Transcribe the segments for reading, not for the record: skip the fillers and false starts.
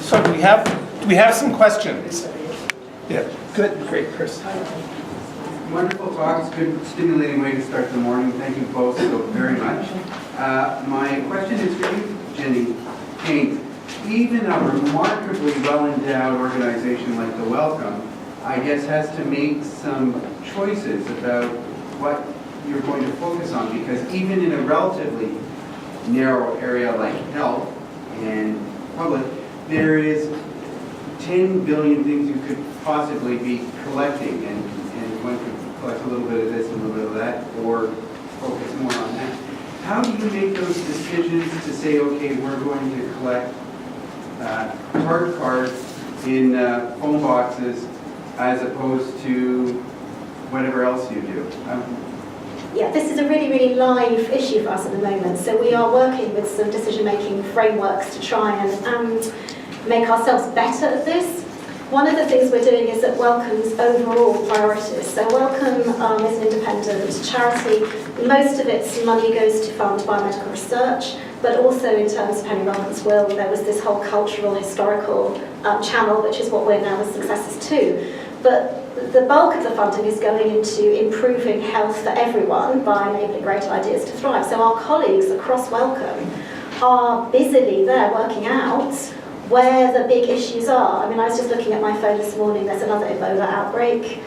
So do we have some questions? Yeah, good, great, Chris. Wonderful talks, good stimulating way to start the morning. Thank you both so very much. My question is for you, Jenny. Haynes, even a remarkably well-endowed organization like the Wellcome, I guess, has to make some choices about what you're going to focus on, because even in a relatively narrow area like health and public, there is 10 billion things you could possibly be collecting, and one could collect a little bit of this and a little bit of that, or focus more on that. How do you make those decisions to say, okay, we're going to collect card cards in phone boxes as opposed to whatever else you do? Yeah, this is a really, really live issue for us at the moment. So we are working with some decision-making frameworks to try and make ourselves better at this. One of the things we're doing is at Wellcome's overall priorities. So Wellcome is an independent charity. Most of its money goes to fund biomedical research, but also in terms of Henry Wellcome's will, there was this whole cultural, historical channel, which is what we're now as successors to. But the bulk of the funding is going into improving health for everyone by enabling great ideas to thrive. So our colleagues across Wellcome are busily there working out where the big issues are. I mean, I was just looking at my phone this morning, there's another Ebola outbreak.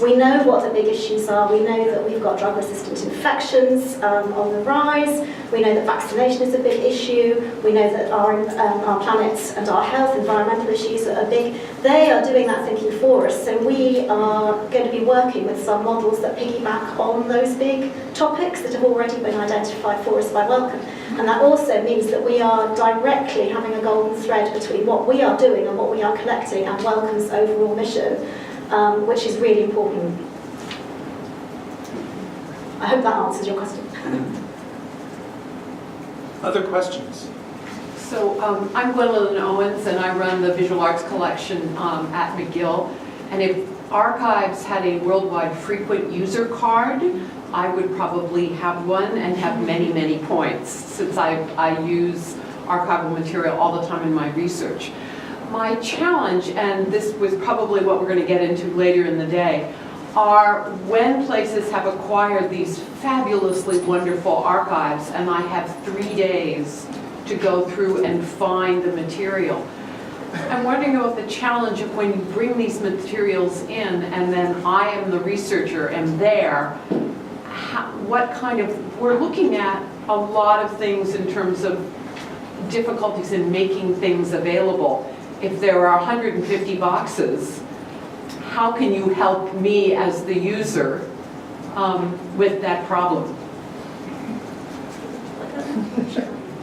We know what the big issues are. We know that we've got drug-resistant infections on the rise. We know that vaccination is a big issue. We know that our planet and our health, environmental issues are big. They are doing that thinking for us. So we are going to be working with some models that piggyback on those big topics that have already been identified for us by Wellcome. And that also means that we are directly having a golden thread between what we are doing and what we are collecting and Wellcome's overall mission. Which is really important. I hope that answers your question. Other questions? So I'm Gwendolyn Owens, and I run the Visual Arts Collection at McGill. And if archives had a worldwide frequent user card, I would probably have one and have many, many points, since I use archival material all the time in my research. My challenge, and this was probably what we're going to get into later in the day, are when places have acquired these fabulously wonderful archives and I have 3 days to go through and find the material. I'm wondering about the challenge of when you bring these materials in and then I am the researcher and there, what kind of, we're looking at a lot of things in terms of difficulties in making things available. If there are 150 boxes, how can you help me as the user with that problem?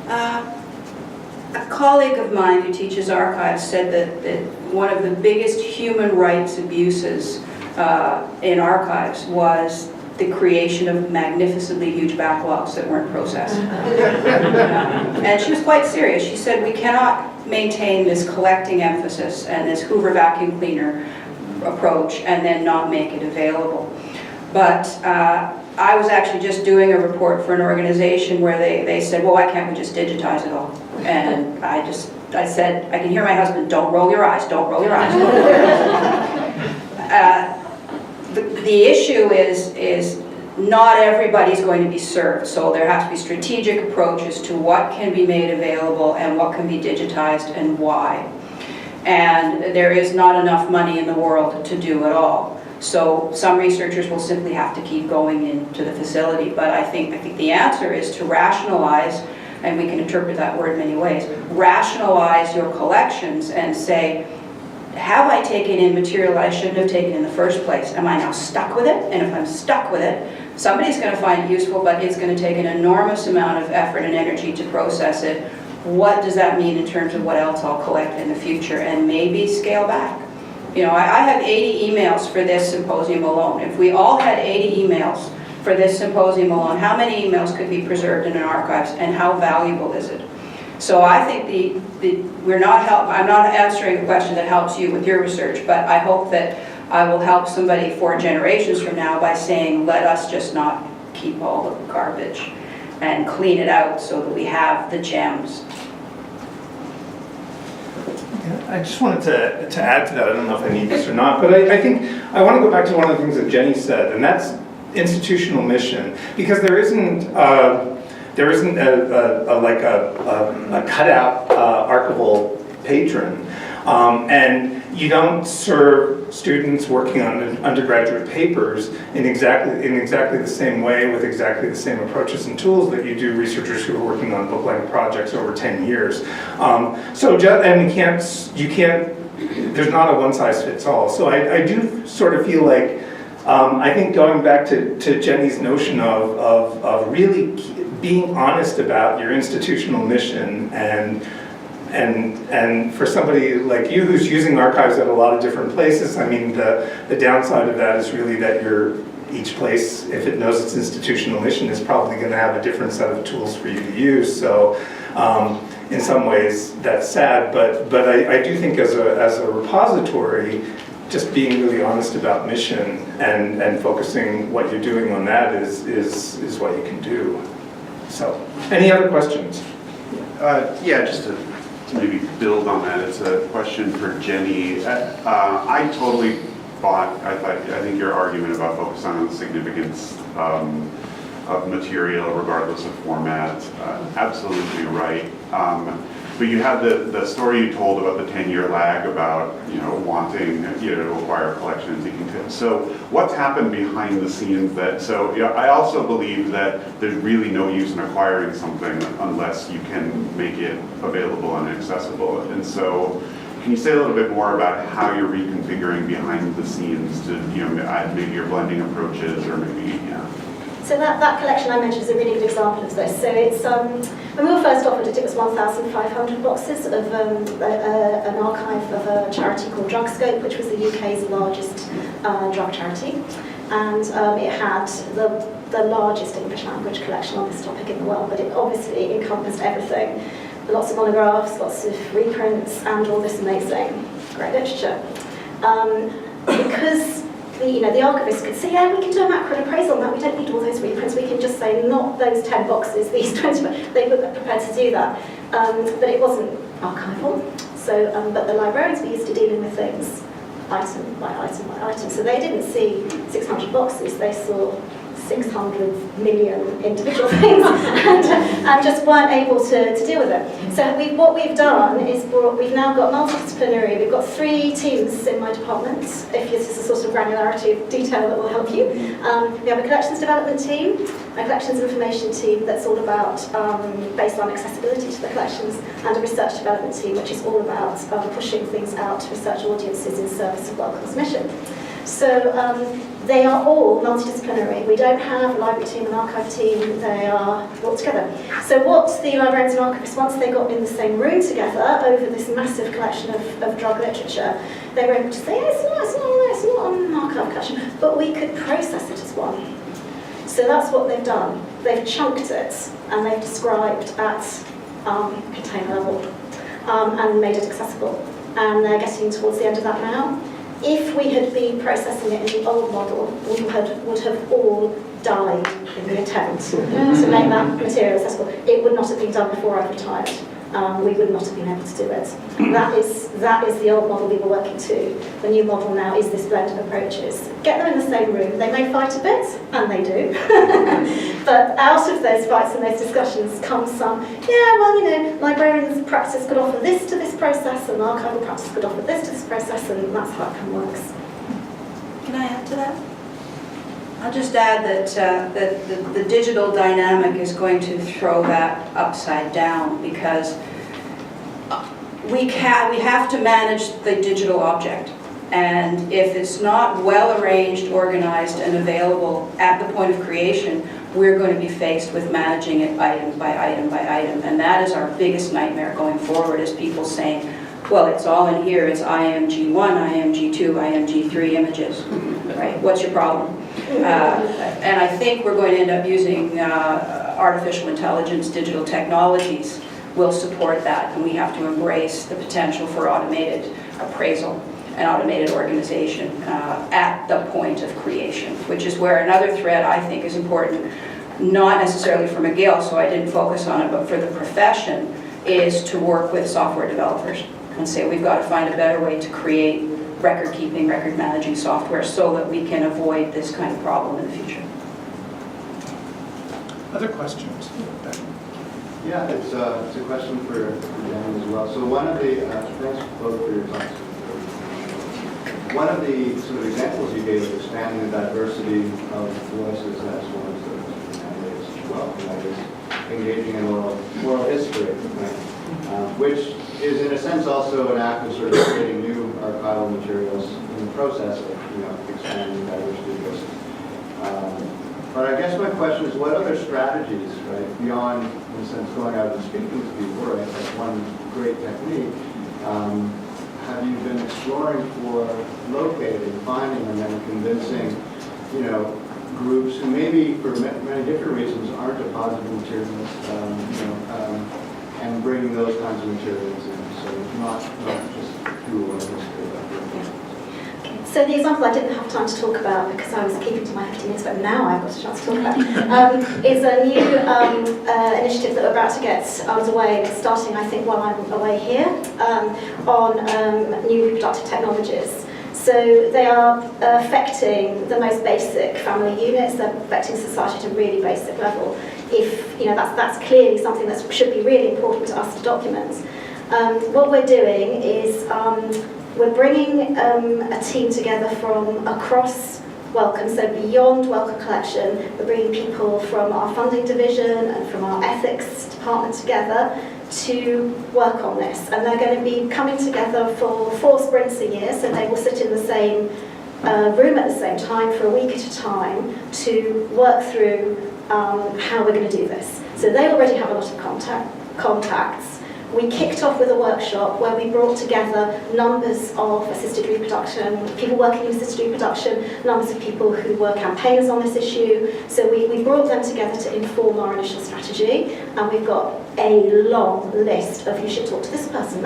A colleague of mine who teaches archives said that one of the biggest human rights abuses in archives was the creation of magnificently huge backlogs that weren't processed. And she was quite serious. She said, we cannot maintain this collecting emphasis and this Hoover vacuum cleaner approach and then not make it available. But I was actually just doing a report for an organization where they said, well, why can't we just digitize it all? And I said, I can hear my husband, don't roll your eyes, don't roll your eyes. The issue is not everybody's going to be served, so there has to be strategic approaches to what can be made available and what can be digitized and why. And there is not enough money in the world to do it all. So some researchers will simply have to keep going into the facility, but I think the answer is to rationalize, and we can interpret that word many ways, rationalize your collections and say, have I taken in material I shouldn't have taken in the first place? Am I now stuck with it? And if I'm stuck with it, somebody's going to find it useful, but it's going to take an enormous amount of effort and energy to process it. What does that mean in terms of what else I'll collect in the future? And maybe scale back. You know, I have 80 emails for this symposium alone. If we all had 80 emails for this symposium alone, how many emails could be preserved in an archives, and how valuable is it? So I think I'm not answering a question that helps you with your research, but I hope that I will help somebody 4 generations from now by saying, let us just not keep all the garbage and clean it out so that we have the gems. I just wanted to add to that. I don't know if I need this or not, but I think I want to go back to one of the things that Jenny said, and that's institutional mission, because there isn't a cutout archival patron, and you don't serve students working on undergraduate papers in exactly the same way with exactly the same approaches and tools that you do researchers who are working on book-length projects over 10 years. You can't. There's not a one-size-fits-all. So I do sort of feel like I think going back to Jenny's notion of really being honest about your institutional mission and for somebody like you who's using archives at a lot of different places, I mean, the downside of that is really that each place, if it knows its institutional mission, is probably going to have a different set of tools for you to use. So in some ways that's sad, but I do think as a repository, just being really honest about mission and focusing what you're doing on that is what you can do. So, any other questions? Yeah, just to maybe build on that, it's a question for Jenny. I totally I think your argument about focusing on the significance of material regardless of format, absolutely right. But you had the story you told about the 10-year lag about wanting to acquire collections. So what's happened behind the scenes I also believe that there's really no use in acquiring something unless you can make it available and accessible. And so can you say a little bit more about how you're reconfiguring behind the scenes to maybe you're blending approaches or maybe So that collection I mentioned is a really good example of this. So it's, when we were first offered it, it was 1,500 boxes of an archive of a charity called Drugscope, which was the UK's largest drug charity. And it had the largest English language collection on this topic in the world, but it obviously encompassed everything. Lots of monographs, lots of reprints, and all this amazing, great literature. Because the archivist could say, yeah, we can do a macro appraisal on that, we don't need all those reprints, we can just say, not those 10 boxes, these 20, they were prepared to do that. But it wasn't archival, so, but the librarians were used to dealing with things item by item by item, so they didn't see 600 boxes, they saw 600 million individual things and just weren't able to deal with it. So what we've done is we've now got multidisciplinary, we've got 3 teams in my department, if this is a sort of granularity of detail that will help you. We have a collections development team, a collections information team that's all about baseline accessibility to the collections, and a research development team which is all about pushing things out to research audiences in service of Wellcome's mission. So they are all multidisciplinary. We don't have a library team, an archive team, they are all together. So what the librarians and archivists, once they got in the same room together over this massive collection of drug literature, they were able to say, it's not an archive collection, but we could process it as one. So that's what they've done. They've chunked it and they've described at container level and made it accessible. And they're getting towards the end of that now. If we had been processing it in the old model, we would have all died in the attempt to make that material accessible. It would not have been done before I retired. We would not have been able to do it. That is the old model we were working to. The new model now is this blend of approaches. Get them in the same room. They may fight a bit, and they do. But out of those fights and those discussions comes some, librarians' practice could offer this to this process, and archival practice could offer this to this process, and that's how it works. Can I add to that? I'll just add that the digital dynamic is going to throw that upside down, because we have to manage the digital object. And if it's not well arranged, organized, and available at the point of creation, we're going to be faced with managing it item by item by item. And that is our biggest nightmare going forward, is people saying, well, it's all in here, it's IMG1, IMG2, IMG3 images, right? What's your problem? And I think we're going to end up using artificial intelligence, digital technologies will support that, and we have to embrace the potential for automated appraisal and automated organization at the point of creation, which is where another thread I think is important, not necessarily for McGill, so I didn't focus on it, but for the profession, is to work with software developers and say we've got to find a better way to create record-keeping, record-managing software so that we can avoid this kind of problem in the future. Other questions? Yeah, it's a question for Dan as well. So one of the, thanks both for your talks. One of the sort of examples you gave of expanding the diversity of voices as one of the candidates as well, and that is engaging in oral history, right? Which is in a sense also an act of sort of creating new archival materials in the process of, expanding diversity of voices. But I guess my question is, what other strategies, right, beyond, in a sense, going out and speaking to people, right, that's one great technique, have you been exploring for locating, finding, and then convincing, groups who maybe for many different reasons aren't deposited materialists, and bringing those kinds of materials in, so not just pure oral history. So the example I didn't have time to talk about because I was keeping to my 15 minutes, but now I've got a chance to talk about, is a new initiative that we're about to get underway, starting I think while I'm away here, on new reproductive technologies. So they are affecting the most basic family units, they're affecting society at a really basic level. If, that's clearly something that should be really important to us to document. What we're doing is we're bringing a team together from across Wellcome, so beyond Wellcome Collection, we're bringing people from our funding division and from our ethics department together to work on this. And they're going to be coming together for 4 sprints a year, so they will sit in the same room at the same time for a week at a time to work through how we're going to do this. So they already have a lot of contacts. We kicked off with a workshop where we brought together numbers of assisted reproduction, people working in assisted reproduction, numbers of people who were campaigners on this issue. So we brought them together to inform our initial strategy, and we've got a long list of you should talk to this person,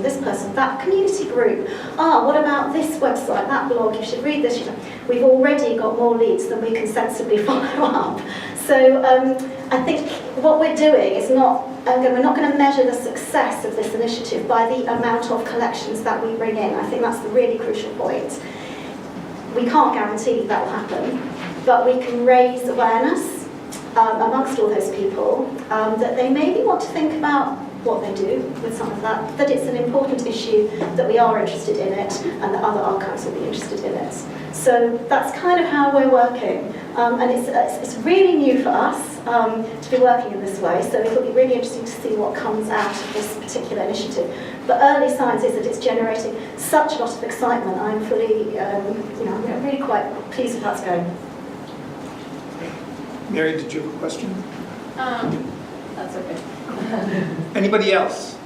this person, that community group. What about this website, that blog, you should read this. We've already got more leads than we can sensibly follow up. So I think what we're doing is we're not going to measure the success of this initiative by the amount of collections that we bring in. I think that's the really crucial point. We can't guarantee that will happen, but we can raise awareness amongst all those people that they maybe want to think about what they do with some of that it's an important issue, that we are interested in it, and that other archives will be interested in it. So that's kind of how we're working. And it's really new for us to be working in this way, so it'll be really interesting to see what comes out of this particular initiative. But early signs is that it's generating such a lot of excitement. I'm fully, I'm really quite pleased with how it's going. Mary, did you have a question? That's okay. Anybody else?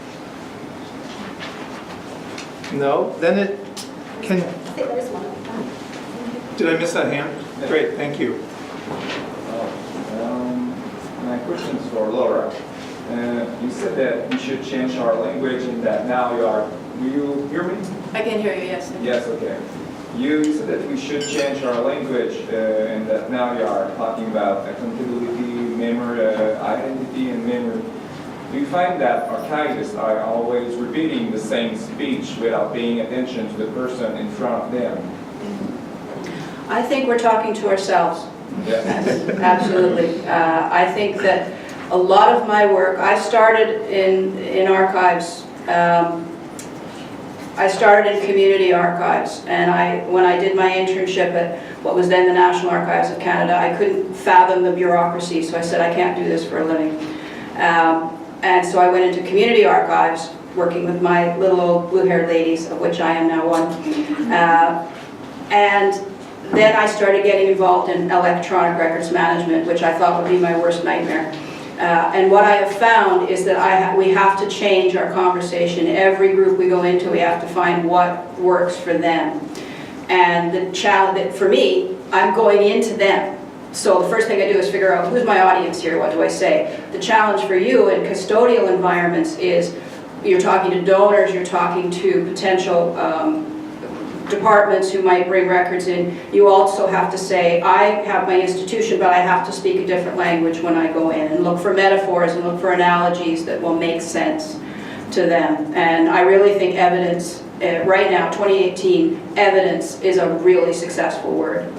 No? Then it can... I think there is one. Did I miss that hand? Great, thank you. My question is for Laura. You said that we should change our language and that now do you hear me? I can hear you, yes. Yes, okay. You said that we should change our language and that now you are talking about accountability, memory, identity, and memory. Do you find that archivists are always repeating the same speech without paying attention to the person in front of them? I think we're talking to ourselves. Yes. Absolutely. I think that a lot of my work, I started in archives. I started in community archives, and when I did my internship at what was then the National Archives of Canada, I couldn't fathom the bureaucracy, so I said I can't do this for a living. And so I went into community archives, working with my little old blue-haired ladies, of which I am now one. And then I started getting involved in electronic records management, which I thought would be my worst nightmare. And what I have found is that we have to change our conversation. Every group we go into, we have to find what works for them. And the challenge that for me, I'm going into them. So the first thing I do is figure out who's my audience here, what do I say? The challenge for you in custodial environments is you're talking to donors, you're talking to potential departments who might bring records in. You also have to say, I have my institution, but I have to speak a different language when I go in, and look for metaphors and look for analogies that will make sense to them. And I really think evidence, right now, 2018, evidence is a really successful word.